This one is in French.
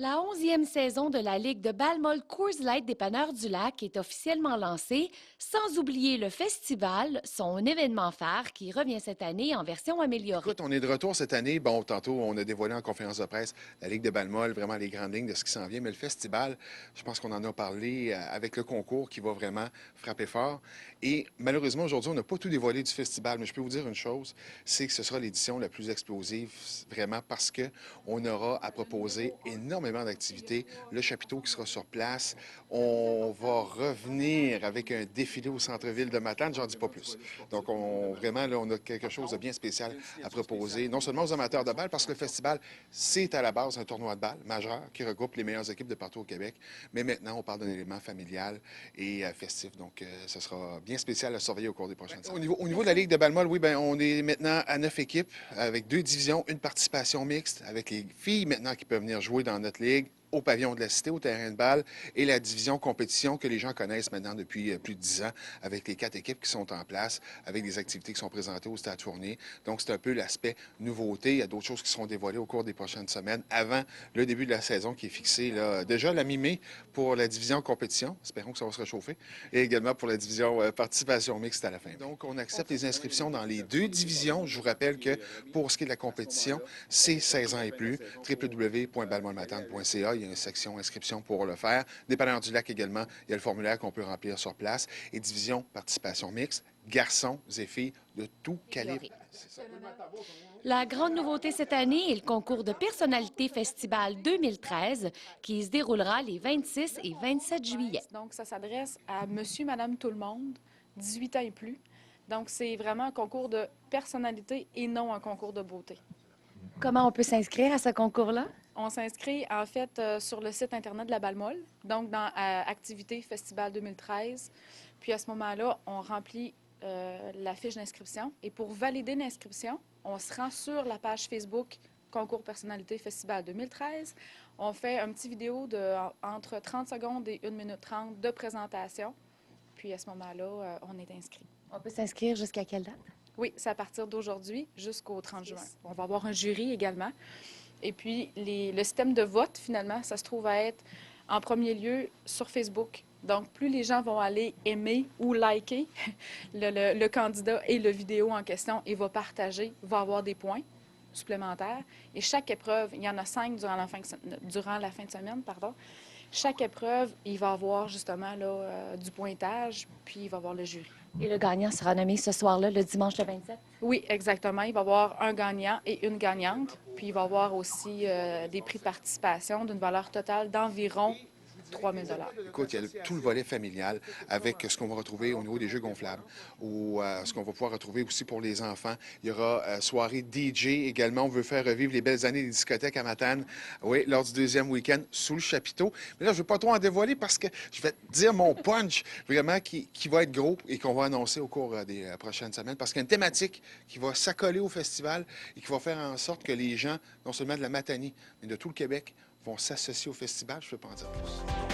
La 11e saison de la Ligue de balle-molle Coors Light Dépanneur du Lac est officiellement lancée, sans oublier le festival, son événement phare qui revient cette année en version améliorée. Écoute, on est de retour cette année. Bon, tantôt, on a dévoilé en conférence de presse la Ligue de balle-molle, vraiment les grandes lignes de ce qui s'en vient. Mais le festival, je pense qu'on en a parlé avec le concours qui va vraiment frapper fort. Et malheureusement, aujourd'hui, on n'a pas tout dévoilé du festival. Mais je peux vous dire une chose, c'est que ce sera l'édition la plus explosive, vraiment, parce qu'on aura à proposer énormément d'activités. Le chapiteau qui sera sur place. On va revenir avec un défilé au centre-ville de Matane. J'en dis pas plus. Donc, vraiment, là, on a quelque chose de bien spécial à proposer, non seulement aux amateurs de balle, parce que le festival, c'est à la base un tournoi de balle majeur qui regroupe les meilleures équipes de partout au Québec. Mais maintenant, on parle d'un élément familial et festif. Donc, ce sera bien spécial à surveiller au cours des prochaines semaines. Au niveau de la Ligue de balle-molle, oui, bien, on est maintenant à 9 équipes avec 2 divisions, une participation mixte, avec les filles maintenant qui peuvent venir jouer dans notre ligue au pavillon de la Cité, au terrain de balle, et la division compétition que les gens connaissent maintenant depuis plus de 10 ans, avec les 4 équipes qui sont en place, avec des activités qui sont présentées au Stade Fournier. Donc, c'est un peu l'aspect nouveauté. Il y a d'autres choses qui seront dévoilées au cours des prochaines semaines, avant le début de la saison qui est fixée là, déjà la mi-mai pour la division compétition. Espérons que ça va se réchauffer. Et également pour la division participation mixte à la fin. Donc, on accepte les inscriptions dans les 2 divisions. Je vous rappelle que pour ce qui est de la compétition, c'est 16 ans et plus. www.ballemollematin.ca. Il y a une section inscription pour le faire. Dépanneur du Lac également, il y a le formulaire qu'on peut remplir sur place. Et division participation mixte, garçons et filles de tout calibre. La grande nouveauté cette année est le concours de personnalité festival 2013 qui se déroulera les 26 et 27 juillet. Donc, ça s'adresse à monsieur, madame, tout le monde, 18 ans et plus. Donc, c'est vraiment un concours de personnalité et non un concours de beauté. Comment on peut s'inscrire à ce concours-là? On s'inscrit, en fait, sur le site Internet de la balle-molle, donc dans Activité Festival 2013. Puis, à ce moment-là, on remplit la fiche d'inscription. Et pour valider l'inscription, on se rend sur la page Facebook Concours Personnalité Festival 2013. On fait un petit vidéo de entre 30 secondes et 1 minute 30 de présentation. Puis, à ce moment-là, on est inscrit. On peut s'inscrire jusqu'à quelle date? Oui, c'est à partir d'aujourd'hui jusqu'au 30 juin. On va avoir un jury également. Et puis, le système de vote, finalement, ça se trouve à être en premier lieu sur Facebook. Donc, plus les gens vont aller aimer ou liker le candidat et la vidéo en question et va partager, va avoir des points supplémentaires. Et chaque épreuve, il y en a 5 durant la fin de semaine, pardon. Chaque épreuve, il va avoir justement là, du pointage, puis il va avoir le jury. Et le gagnant sera nommé ce soir-là, le dimanche le 27? Oui, exactement. Il va y avoir un gagnant et une gagnante. Puis il va y avoir aussi des prix de participation d'une valeur totale d'environ 3 000 $. Écoute, il y a tout le volet familial avec ce qu'on va retrouver au niveau des jeux gonflables ou ce qu'on va pouvoir retrouver aussi pour les enfants. Il y aura soirée DJ également. On veut faire revivre les belles années des discothèques à Matane, oui, lors du 2e week-end sous le chapiteau. Mais là, je ne veux pas trop en dévoiler parce que je vais te dire mon punch vraiment qui va être gros et qu'on va annoncer au cours des prochaines semaines parce qu'il y a une thématique qui va s'accoler au festival et qui va faire en sorte que les gens, non seulement de la Matanie, mais de tout le Québec, vont s'associer au festival. Je ne peux pas en dire plus.